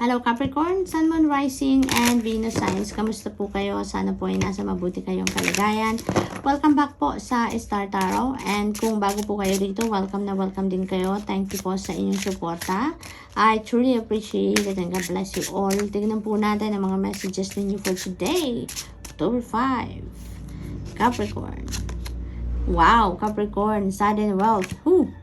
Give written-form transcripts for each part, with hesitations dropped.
Hello Capricorn, Sun, Moon, Rising, and Venus signs. Kamusta po kayo? Sana po ay nasa mabuti kayong kalagayan. Welcome back po sa Star Tarot. And kung bago po kayo dito, welcome na welcome din kayo. Thank you po sa inyong suporta. I truly appreciate it and God bless you all. Tignan po natin ang mga messages ninyo for today, October 5. Capricorn. Wow, Capricorn, sudden wealth. Whew.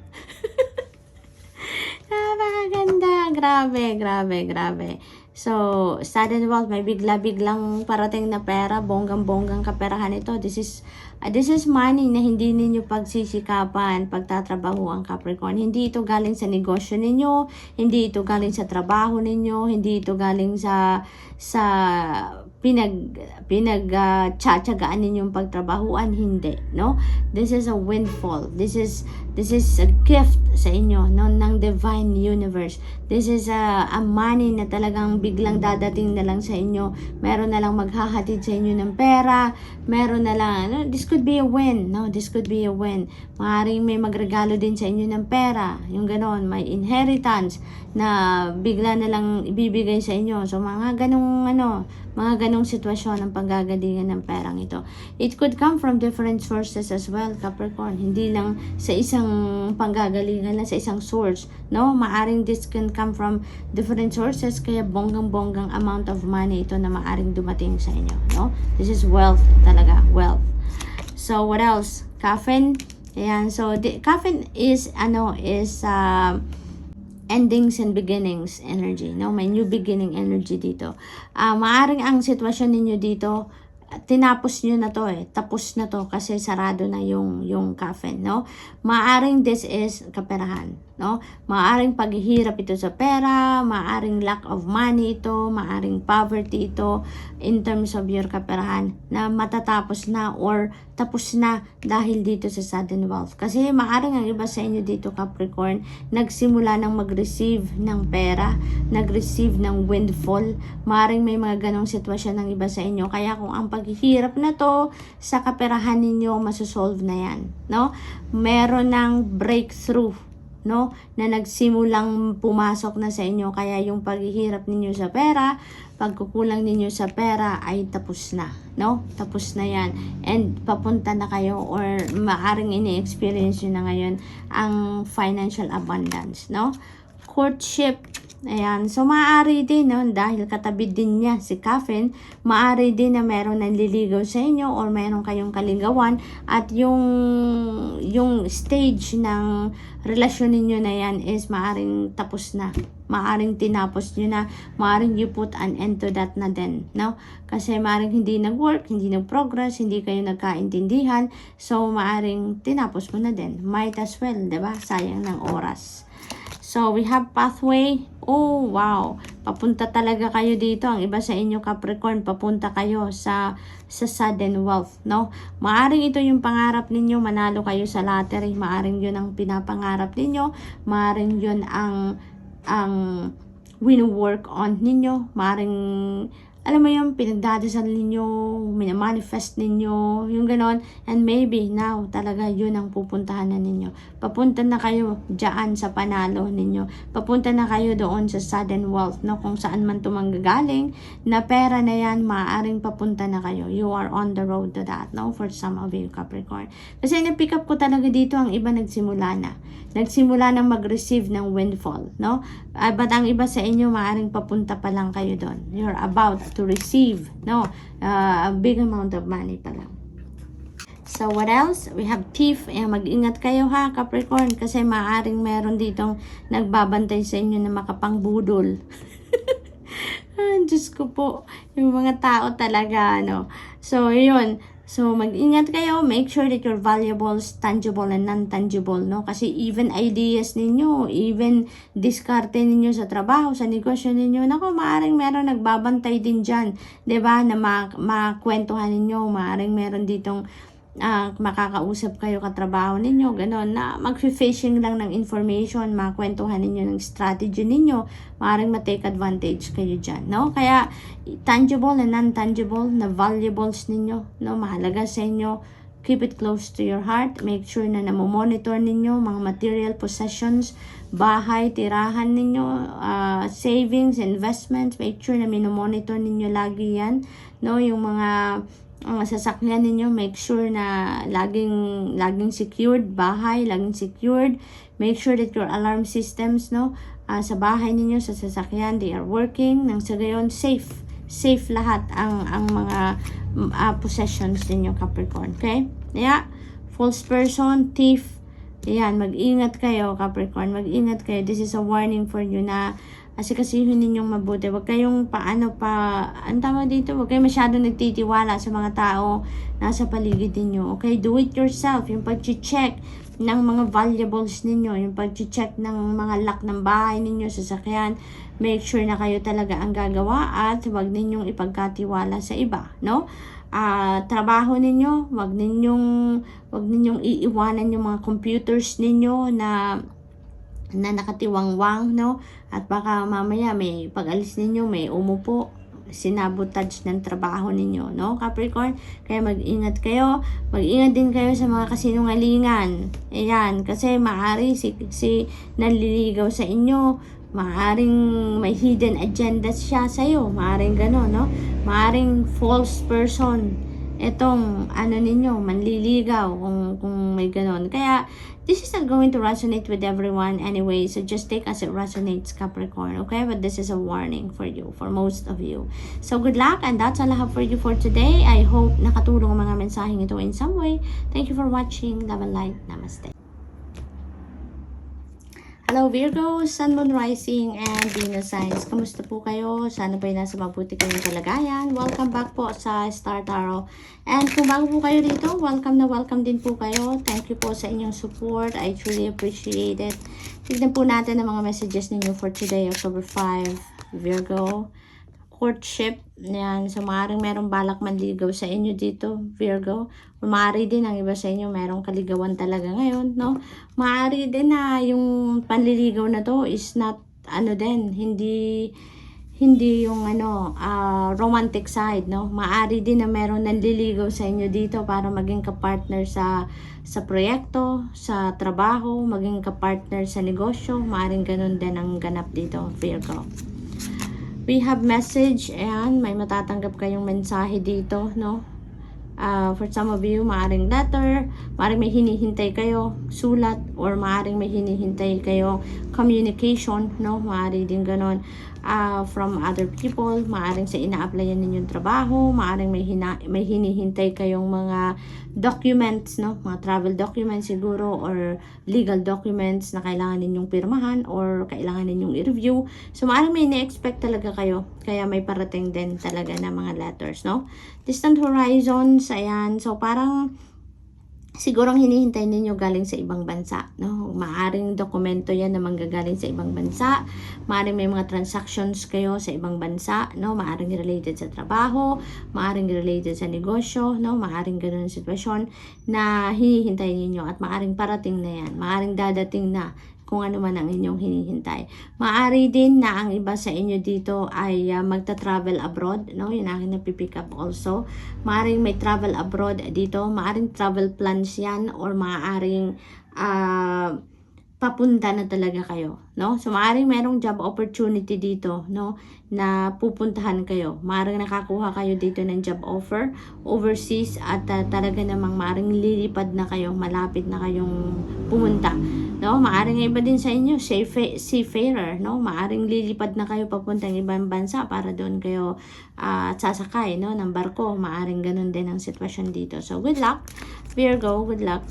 Napakaganda. Grabe. So, sudden wealth, may bigla-biglang parating na pera, bonggang-bonggang kaperahan ito. This is money na hindi ninyo pagsisikapan, pagtatrabaho ang Capricorn. Hindi ito galing sa negosyo ninyo, hindi ito galing sa trabaho ninyo, hindi ito galing sa tiyatsagaan ninyong pagtrabahuan, hindi, no? This is a windfall. This is a gift sa inyo, no, ng divine universe. This is a money na talagang biglang dadating na lang sa inyo. Meron na lang maghahatid sa inyo ng pera, meron na lang, no? This could be a win, no? This could be a win. Maaaring may magregalo din sa inyo ng pera, yung ganon, may inheritance na bigla na lang ibibigay sa inyo. So mga ganong sitwasyon ang panggagalingan ng perang ito. It could come from different sources as well, Capricorn. Hindi lang sa isang panggagalingan lang, sa isang source, no? Maaring this can come from different sources, kaya bonggang-bonggang amount of money ito na maaring dumating sa inyo, no? This is wealth talaga, wealth. So what else? Coffin. Ayan, so the coffin is endings and beginnings energy, no? May new beginning energy dito. Maaring ang sitwasyon ninyo dito, tinapos nyo na to tapos na to kasi sarado na yung coffin, no? Maaring this is kaperahan, no? Maaring paghihirap ito sa pera, maaring lack of money ito, maaring poverty ito in terms of your kaperahan na matatapos na or tapos na dahil dito sa sudden wealth. Kasi maaring ang iba sa inyo dito, Capricorn, nagsimula ng mag-receive ng pera, nag-receive ng windfall. Maaring may mga ganong sitwasyon ng iba sa inyo. Kaya kung ang paghihirap na to sa kaperahan ninyo, masosolve na yan, no? Meron ng breakthrough, no, na nagsimulang pumasok na sa inyo, kaya yung paghihirap ninyo sa pera, pagkukulang ninyo sa pera ay tapos na, no? Tapos na yan, and papunta na kayo or maaring ini-experience nyo na ngayon ang financial abundance, no? Courtship. Ayan, so maaari din, no, dahil katabi din niya si Coffin, maaari din na meron nanliligaw sa inyo or meron kayong kaligawan at yung stage ng relasyon ninyo na yan is maaring tapos na, maaring tinapos nyo na, maaring you put an end to that na din, no? Kasi maaring hindi nag-work, hindi nag-progress, hindi kayo nagkaintindihan, so maaring tinapos mo na din. Might as well, diba? Sayang ng oras. So, we have pathway. Oh, wow. Papunta talaga kayo dito. Ang iba sa inyo, Capricorn, papunta kayo sa sudden wealth, no? Maaring ito yung pangarap ninyo, manalo kayo sa lottery. Maaring yun ang pinapangarap ninyo. Maaring yun ang win-work on ninyo. Maaring, alam mo yung pinagdadasal ninyo, minamanifest ninyo, yung ganon. And maybe now talaga yun ang pupuntahan na ninyo. Papunta na kayo dyan sa panalo ninyo. Papunta na kayo doon sa sudden wealth, no? Kung saan man tumanggagaling na pera na yan, maaaring papunta na kayo. You are on the road to that, no? For some of you, Capricorn. Kasi na-pick up ko talaga dito, ang iba nagsimula na. Nagsimula na mag-receive ng windfall, no? But ang iba sa inyo, maaaring papunta pa lang kayo doon. You're about to receive, no, a big amount of money pa lang. So what else? We have thief. Mag-ingat kayo ha, Capricorn, kasi maaaring meron ditong nagbabantay sa inyo na makapangbudol. Diyos ko po, yung mga tao talaga, no? So yun. So, mag-ingat kayo. Make sure that your valuables, tangible and non-tangible, no? Kasi even ideas ninyo, even diskarte ninyo sa trabaho, sa negosyo ninyo, naku, maaaring meron nagbabantay din dyan, diba? Na makwentuhan ninyo, maaaring meron ditong makakausap kayo katrabaho ninyo, gano'n, na mag-fishing lang ng information, makwentuhan ninyo ng strategy ninyo, maaaring ma-take advantage kayo dyan, no? Kaya, tangible and non-tangible na valuables ninyo, no? Mahalaga sa inyo, keep it close to your heart. Make sure na namomonitor ninyo mga material possessions, bahay, tirahan ninyo, savings, investments. Make sure na minomonitor ninyo lagi yan, no? Yung mga sasakyan ninyo, make sure na laging secured, bahay, laging secured. Make sure that your alarm systems, no, sa bahay ninyo, sa sasakyan, they are working. Nang sa gayon, safe lahat ang mga possessions ninyo, Capricorn. Okay? Yeah. False person, thief. Ayan, mag-ingat kayo, Capricorn. Mag-ingat kayo. This is a warning for you na asikasihin ninyong mabuti. Huwag kayong ang tawag dito, huwag kayong masyadong nagtitiwala sa mga tao nasa paligid ninyo. Okay? Do it yourself. Yung pag-check ng mga valuables ninyo, yung pag-check ng mga lock ng bahay ninyo, sasakyan, make sure na kayo talaga ang gagawa at huwag ninyong ipagkatiwala sa iba, no? Trabaho ninyo, wag ninyong iiwanan yung mga computers ninyo na nakatiwangwang, no? At baka mamaya may pag-alis ninyo, may umupo, sinabotage ng trabaho ninyo, no, Capricorn? Kaya mag-ingat kayo. Mag-ingat din kayo sa mga kasinungalingan. Ayan, kasi maaari si nanliligaw sa inyo, maaring may hidden agenda siya sa iyo, maaring gano'n, no? Maaring false person etong ninyo, manliligaw kung may gano'n. Kaya this is not going to resonate with everyone anyway, so just take as it resonates, Capricorn, okay? But this is a warning for you, for most of you. So good luck, and that's all I have for you for today. I hope nakatulong ang mga mensaheng ito in some way. Thank you for watching. Love and light. Namaste. Hello Virgo, Sun, Moon, Rising, and Venus signs. Kamusta po kayo? Sana po ay nasa mabuti kayong kalagayan. Welcome back po sa Star Tarot. And kung bago po kayo dito, welcome din po kayo. Thank you po sa inyong support. I truly appreciate it. Tignan po natin ang mga messages ninyo for today, October 5, Virgo. Courtship. Yan. So, maaaring merong balak manligaw sa inyo dito, Virgo. O maaari din ang iba sa inyo, merong kaligawan talaga ngayon, no? Maaari din na yung panliligaw na to is not, hindi yung romantic side, no? Maaari din na meron nanliligaw sa inyo dito para maging kapartner sa proyekto, sa trabaho, maging kapartner sa negosyo. Maaring ganun din ang ganap dito, Virgo. We have message, and may matatanggap kayong mensahe dito, no? For some of you, maaring letter, maaring may hinihintay kayo, sulat, or maaring may hinihintay kayo communication, no? Maaari din ganon from other people, maaring sa ina-applyan ninyong trabaho, maaring may hinihintay kayong mga documents, no? Mga travel documents siguro, or legal documents na kailangan ninyong pirmahan or kailangan ninyong i-review. So maaring may na-expect talaga kayo, kaya may parating din talaga na mga letters, no? Distant horizons, ayan. So parang siguro ang hinihintay ninyo galing sa ibang bansa, no? Maaring dokumento yan na manggagaling sa ibang bansa. Maaring may mga transactions kayo sa ibang bansa, no? Maaring related sa trabaho, maaring related sa negosyo, no? Maaring ganun ang sitwasyon na hinihintay ninyo at maaring parating na yan. Maaring dadating na kung ano man ang inyong hinihintay. Maaari din na ang iba sa inyo dito ay magta-travel abroad, no? Yun akin napipick up also. Maaring may travel abroad dito, maaring travel plans yan, or maaring papunta na talaga kayo, no? So maaring merong job opportunity dito, no, na pupuntahan kayo. Maaring nakakuha kayo dito ng job offer overseas, at talaga namang maaring lilipad na kayo, malapit na kayong pumunta, no? Maaring iba din sa inyo seafarer, no? Maaring lilipad na kayo papuntang ibang bansa para doon kayo sasakay, no, ng barko. Maaring ganun din ang sitwasyon dito. So good luck, Virgo, good luck.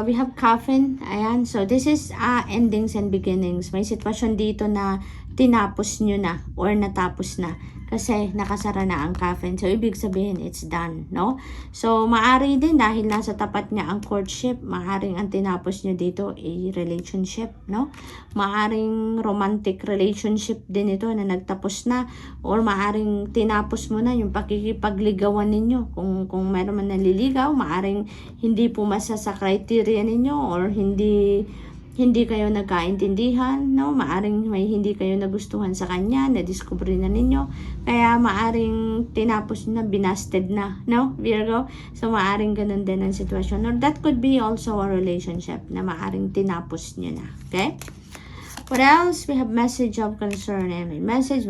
We have coffin. Ayan. So, this is endings and beginnings. May sitwasyon dito na tinapos nyo na or natapos na. Kasi nakasara na ang coffin. So, ibig sabihin, it's done, no? So, maari din dahil nasa tapat niya ang courtship, maaring ang tinapos nyo dito ay relationship, no? Maaring romantic relationship din ito na nagtapos na, or maaring tinapos mo na yung pakikipagligawan ninyo. Kung meron man naliligaw, maaring hindi pumasa sa criteria ninyo, or hindi hindi kayo nagkaintindihan, no? Maaring may hindi kayo nagustuhan sa kanya, na-discover na ninyo, kaya maaring tinapos na, binasted na, no, Virgo? So, maaring ganun din ang sitwasyon. Or that could be also a relationship na maaring tinapos nyo na, okay? What else? We have message of concern. And may message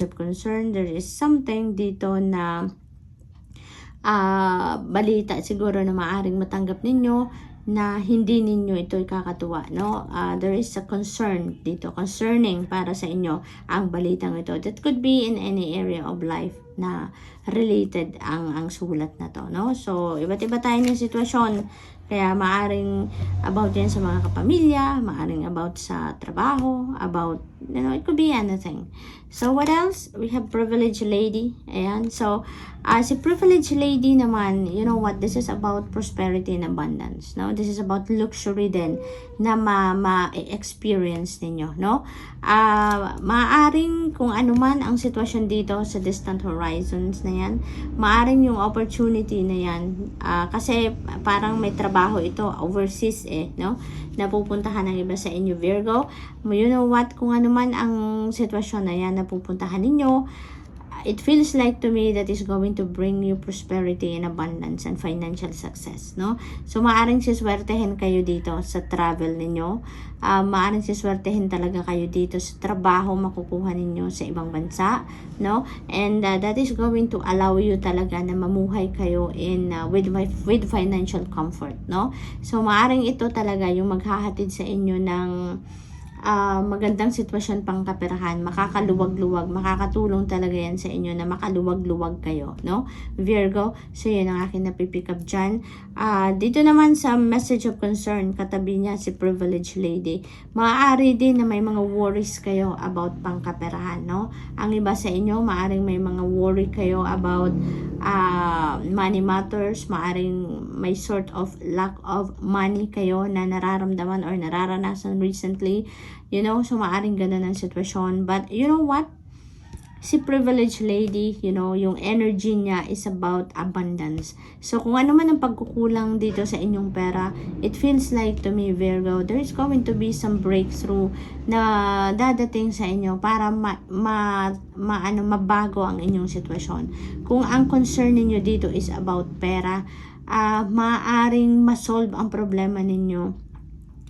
of concern. There is something dito na balita siguro na maaring matanggap ninyo na hindi ninyo ito ikakatuwa, no? There is a concern dito, concerning para sa inyo ang balitang ito. That could be in any area of life na related ang sulat na to, no? So, iba't iba tayo ng sitwasyon. Kaya maaring about yan sa mga kapamilya, maaring about sa trabaho, about, you know, it could be anything. So, what else? We have privileged lady. Ayan. So, si privileged lady naman, you know what? This is about prosperity and abundance, no? This is about luxury din na ma-experience ninyo, no? Maaring kung ano man ang sitwasyon dito sa distant horizons na yan, maaring yung opportunity na yan, kasi parang may trabaho ito overseas no? Napupuntahan ng iba sa inyo, Virgo. You know what? Kung ano man ang sitwasyon na yan napupuntahan ninyo, it feels like to me that is going to bring you prosperity and abundance and financial success, no? So, maaring siswertehin kayo dito sa travel ninyo. Maaring siswertehin talaga kayo dito sa trabaho makukuha ninyo sa ibang bansa, no? And that is going to allow you talaga na mamuhay kayo in with financial comfort, no? So, maaring ito talaga yung maghahatid sa inyo ng magandang sitwasyon pang kaperahan, makakaluwag-luwag, makakatulong talaga yan sa inyo na makaluwag-luwag kayo, no, Virgo? So, yun ang akin napipick up dyan. Dito naman sa message of concern, katabi niya si privileged lady. Maaari din na may mga worries kayo about pang kaperahan, no? Ang iba sa inyo, maaring may mga worry kayo about money matters, maaring may sort of lack of money kayo na nararamdaman or nararanasan recently. You know, so maaring ganun ang sitwasyon. But you know what? Si privileged lady, you know, yung energy niya is about abundance. So kung ano man ang pagkukulang dito sa inyong pera, it feels like to me, Virgo, there is going to be some breakthrough na dadating sa inyo para mabago ang inyong sitwasyon. Kung ang concern ninyo dito is about pera, maaring masolve ang problema ninyo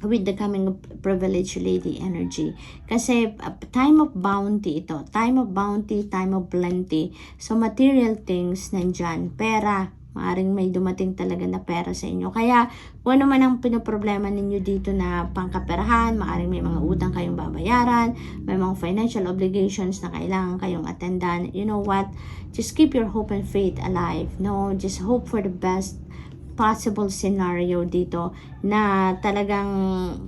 with the coming of privileged lady energy. Kasi time of bounty ito. Time of bounty, time of plenty. So material things nandyan. Pera. Maaring may dumating talaga na pera sa inyo. Kaya kung ano man ang pinoproblema ninyo dito na pangkaperahan, maaring may mga utang kayong babayaran, may mga financial obligations na kailangan kayong attendan. You know what? Just keep your hope and faith alive. No? Just hope for the best possible scenario dito na talagang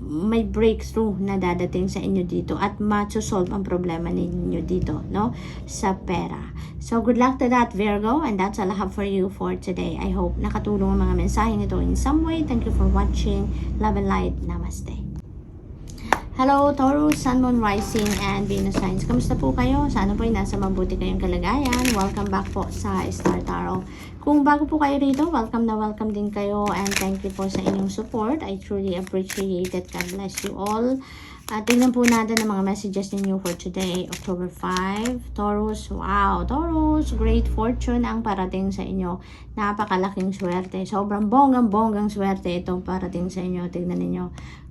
may breakthrough na dadating sa inyo dito at ma-solve ang problema ninyo dito, no, sa pera. So, good luck to that, Virgo, and that's all I have for you for today. I hope nakatulong ang mga mensaheng ito in some way. Thank you for watching. Love and light. Namaste. Hello, Taurus, Sun, Moon, Rising, and Venus signs. Kamusta po kayo? Sana po ay nasa mabuti kayong kalagayan. Welcome back po sa Star Tarot. Kung bago po kayo rito, welcome na welcome din kayo, and thank you po sa inyong support. I truly appreciate it. God bless you all. Tingnan po natin ang mga messages ninyo for today, October 5. Taurus, wow, Taurus, great fortune ang parating sa inyo. Napakalaking swerte. Sobrang bonggang swerte itong parating sa inyo. Tingnan ninyo.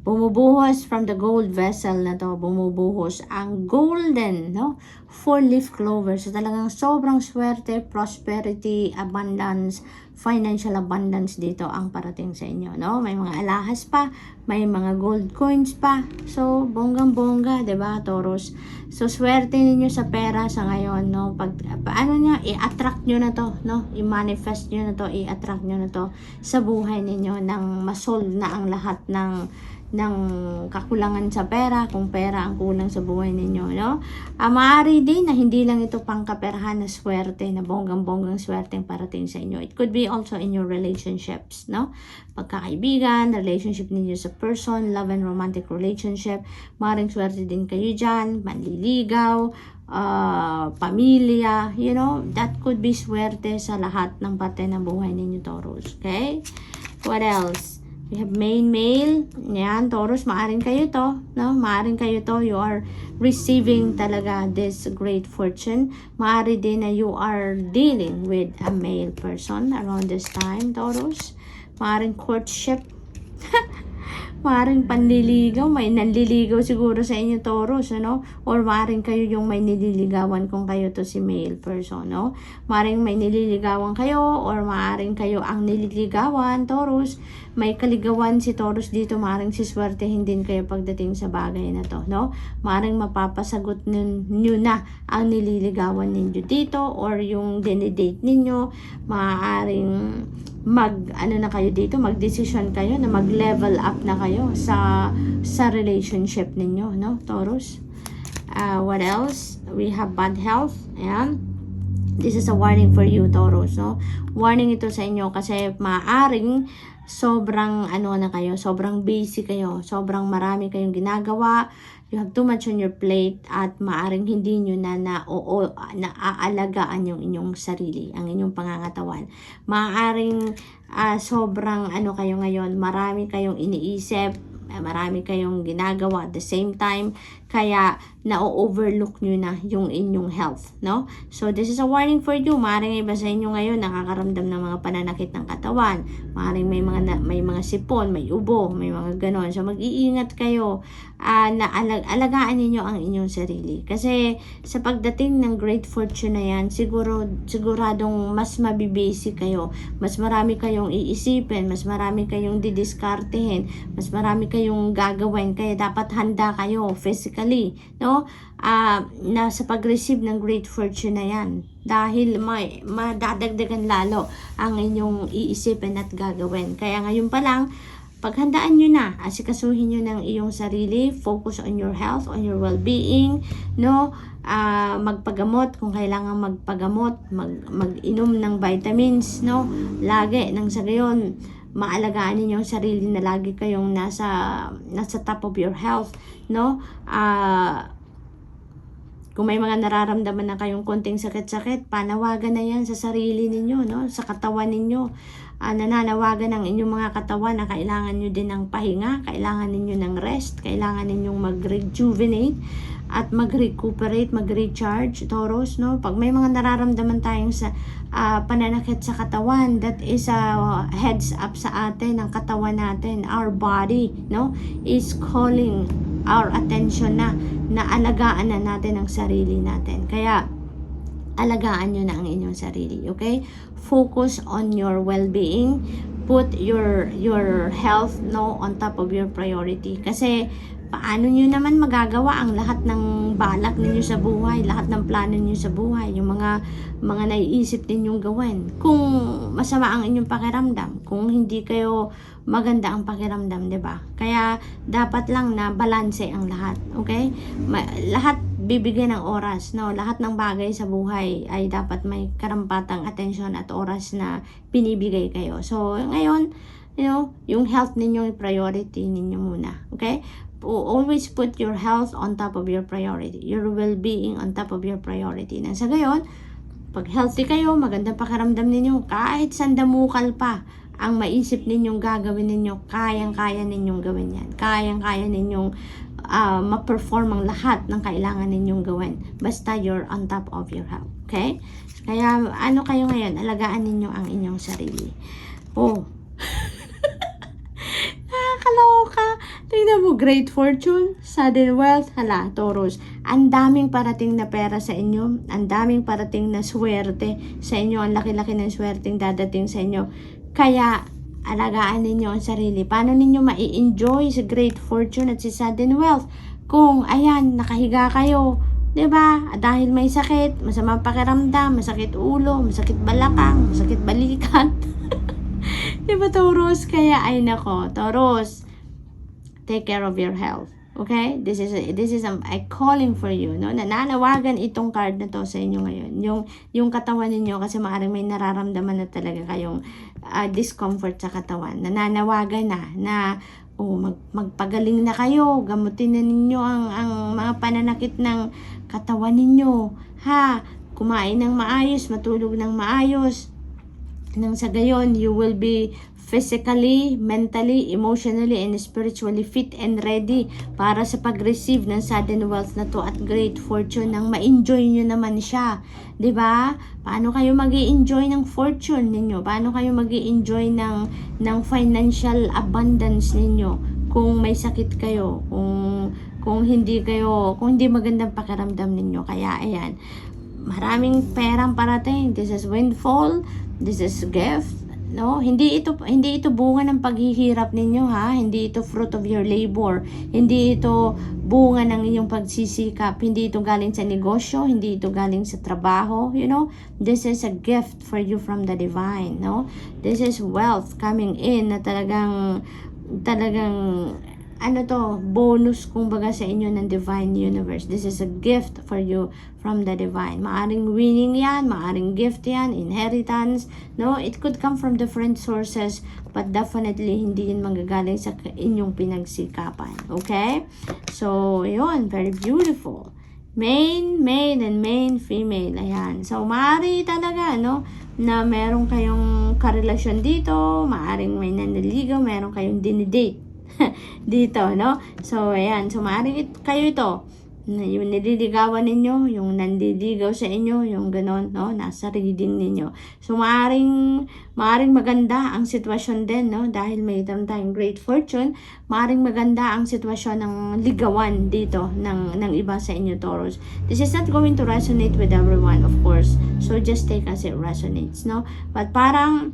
Bumubuhos from the gold vessel na to, bumubuhos ang golden, no? 4-leaf clover. So talagang sobrang swerte, prosperity, abundance, financial abundance dito ang parating sa inyo, no? May mga alahas pa, may mga gold coins pa. So bonggang-bongga, 'di ba, Taurus? So swerte ninyo sa pera sa ngayon, no? Pag paano niya i-attract niyo na to, no? I-manifest niyo na to, i-attract niyo na to sa buhay ninyo nang ma-solve na ang lahat ng kakulangan sa pera, kung pera ang kulang sa buhay ninyo, no? Maaari din na hindi lang ito pangkaperahan na swerte, na bonggang-bonggang swerte ang parating sa inyo. It could be also in your relationships, no? Pagkakaibigan, relationship ninyo sa person, love and romantic relationship, maaaring swerte din kayo dyan, manliligaw, pamilya, you know, that could be swerte sa lahat ng parte ng buhay ninyo, Taurus, okay? What else? We have male. Yan, Taurus, maaring kayo to, no? Maaring kayo to, you are receiving talaga this great fortune. Maari din na you are dealing with a male person around this time, Taurus. Maaring courtship. Maaaring panliligaw, may nanliligaw siguro sa inyo, Taurus, ano? Or maaaring kayo yung may nililigawan kung kayo to si male person, no? Maaaring may nililigawan kayo or maaaring kayo ang nililigawan, Taurus. May kaligawan si Taurus dito, maaaring siswertehin din kayo pagdating sa bagay na to, no? Maaaring mapapasagot nyo na ang nililigawan ninyo dito or yung dinidate ninyo, maaaring na kayo dito, mag-decision kayo na mag-level up na kayo sa relationship ninyo, no, Taurus. What else? We have bad health. Ayan. This is a warning for you, Taurus, no? Warning ito sa inyo kasi maaring sobrang na kayo, sobrang busy kayo, sobrang marami kayong ginagawa, you have too much on your plate at maaring hindi nyo naaalagaan yung inyong sarili, ang inyong pangangatawan. Maaring sobrang kayo ngayon, marami kayong iniisip, marami kayong ginagawa at the same time, kaya na-overlook nyo na yung inyong health, no? So, this is a warning for you. Maaaring iba sa inyo ngayon nakakaramdam ng mga pananakit ng katawan. Maaaring may mga sipon, may ubo, may mga ganon. So, mag-iingat kayo na alagaan ninyo ang inyong sarili. Kasi, sa pagdating ng great fortune na yan, siguradong mas mabibisi kayo. Mas marami kayong iisipin, mas marami kayong didiskartehin, mas marami kayong gagawin. Kaya dapat handa kayo physically, no? Na sa pag-receive ng great fortune na yan, dahil madadagdagan lalo ang inyong iisipin at gagawin. Kaya ngayon pa lang, paghandaan nyo na, asikasuhin nyo ng iyong sarili, focus on your health, on your well-being, no? Magpagamot kung kailangan magpagamot, mag-inom ng vitamins, no? Lagi nang sa gayon maalagaan ninyo ang sarili na lagi kayong nasa top of your health, no? Kung may mga nararamdaman na kayong konting sakit-sakit, panawagan na yan sa sarili ninyo, no? Sa katawan ninyo. Nananawagan ang inyong mga katawan na kailangan nyo din ng pahinga, kailangan ninyo ng rest, kailangan ninyong mag-rejuvenate at mag-recuperate, mag-recharge, Taurus, no? Pag may mga nararamdaman tayong sa pananakit sa katawan, that is a heads up sa atin, ang katawan natin, our body, no? Is calling our attention na alagaan na natin ang sarili natin. Kaya, alagaan nyo na ang inyong sarili, okay? Focus on your well-being. Put your health, no, on top of your priority. Kasi, paano nyo naman magagawa ang lahat ng balak ninyo sa buhay, lahat ng plano ninyo sa buhay, yung mga naiisip ninyong gawin, kung masama ang inyong pakiramdam, kung hindi kayo maganda ang pakiramdam, 'di ba? Kaya dapat lang na balanse ang lahat, okay? Lahat bibigyan ng oras, no? Lahat ng bagay sa buhay ay dapat may karampatang atensyon at oras na binibigay kayo. So, ngayon, yung health ninyo, priority ninyo muna, okay? Always put your health on top of your priority, your well-being on top of your priority. Nang sa gayon, pag healthy kayo, magandang pakiramdam ninyo, kahit sandamukal pa ang maisip ninyong gagawin ninyo, kayang-kaya ninyong gawin yan. Kayang-kaya ninyong ma-perform ang lahat ng kailangan ninyong gawin. Basta you're on top of your health. Okay? Kaya kayo ngayon, alagaan ninyo ang inyong sarili. Nakakaloka. Tingnan mo, great fortune, sudden wealth. Hala, Taurus, ang daming parating na pera sa inyo, ang daming parating na swerte sa inyo, ang laki-laki ng swerteng dadating sa inyo. Kaya, alagaan ninyo ang sarili. Paano ninyo mai-enjoy sa great fortune at si sudden wealth? Kung, ayan, nakahiga kayo, 'di ba? Dahil may sakit, masama pakiramdam, masakit ulo, masakit balakang, masakit balikat. 'Di ba, Taurus? Kaya, ay nako, Taurus, take care of your health. Okay? This is a calling for you, no? Nananawagan itong card na to sa inyo ngayon. Yung katawan ninyo, kasi maaaring may nararamdaman na talaga kayong discomfort sa katawan. Nananawagan na magpagaling na kayo, gamutin na ninyo ang mga pananakit ng katawan ninyo. Kumain ng maayos, matulog ng maayos. Nang sa gayon, you will be physically, mentally, emotionally, and spiritually fit and ready para sa pag-receive ng sudden wealth na to at great fortune nang ma-enjoy nyo naman siya. 'Di ba? Paano kayo mag-i-enjoy ng fortune ninyo? Paano kayo mag-i-enjoy ng financial abundance ninyo kung may sakit kayo, kung hindi magandang pakiramdam ninyo? Kaya ayan, maraming perang parating. This is windfall, this is gift. No, hindi ito bunga ng paghihirap ninyo, ha. Hindi ito fruit of your labor. Hindi ito bunga ng inyong pagsisikap. Hindi ito galing sa negosyo, hindi ito galing sa trabaho, you know. This is a gift for you from the divine, no. This is wealth coming in na talagang bonus kumbaga sa inyo ng divine universe. This is a gift for you from the divine. Maaring winning yan, maaring gift yan, inheritance, no? It could come from different sources, but definitely hindi yun manggagaling sa inyong pinagsikapan. Okay? So, yun, very beautiful. Main, and main, female. Ayan. So, maaari talaga, no? Na meron kayong karelasyon dito, maaring may naniligaw, meron kayong dinidate dito, no? So, ayan. So, maaaring kayo ito. Yung nililigawan ninyo, yung nandidigaw sa inyo, yung ganon, no? Nasa reading ninyo. So, maaaring maganda ang sitwasyon din, no? Dahil mayroon tayong great fortune, maaaring maganda ang sitwasyon ng ligawan dito ng iba sa inyo, Taurus. This is not going to resonate with everyone, of course. So, just take as it resonates, no? But parang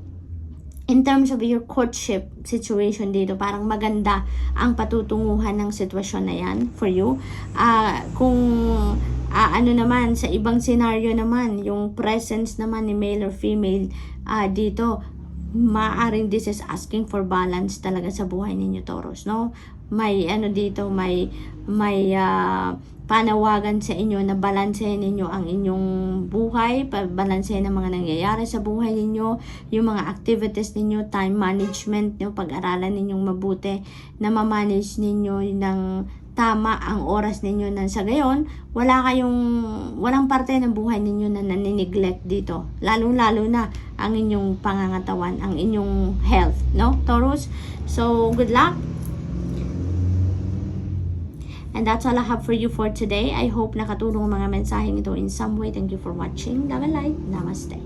in terms of your courtship situation dito, parang maganda ang patutunguhan ng sitwasyon na yan for you. Kung ano naman, sa ibang scenario naman, yung presence naman ni male or female dito, maaring this is asking for balance talaga sa buhay ninyo, Taurus, no? May dito, may panawagan sa inyo na balansehin ninyo ang inyong buhay, balansehin ang mga nangyayari sa buhay ninyo, yung mga activities ninyo, time management nyo, pag-aralan ninyong mabuti, na ma-manage ninyo ng tama ang oras ninyo, na sa gayon, walang parte ng buhay ninyo na nanineglect dito. Lalo-lalo na ang inyong pangangatawan, ang inyong health, no, Taurus? So, good luck! And that's all I have for you for today. I hope nakatulong ang mga mensaheng ito in some way. Thank you for watching. Love and light. Namaste.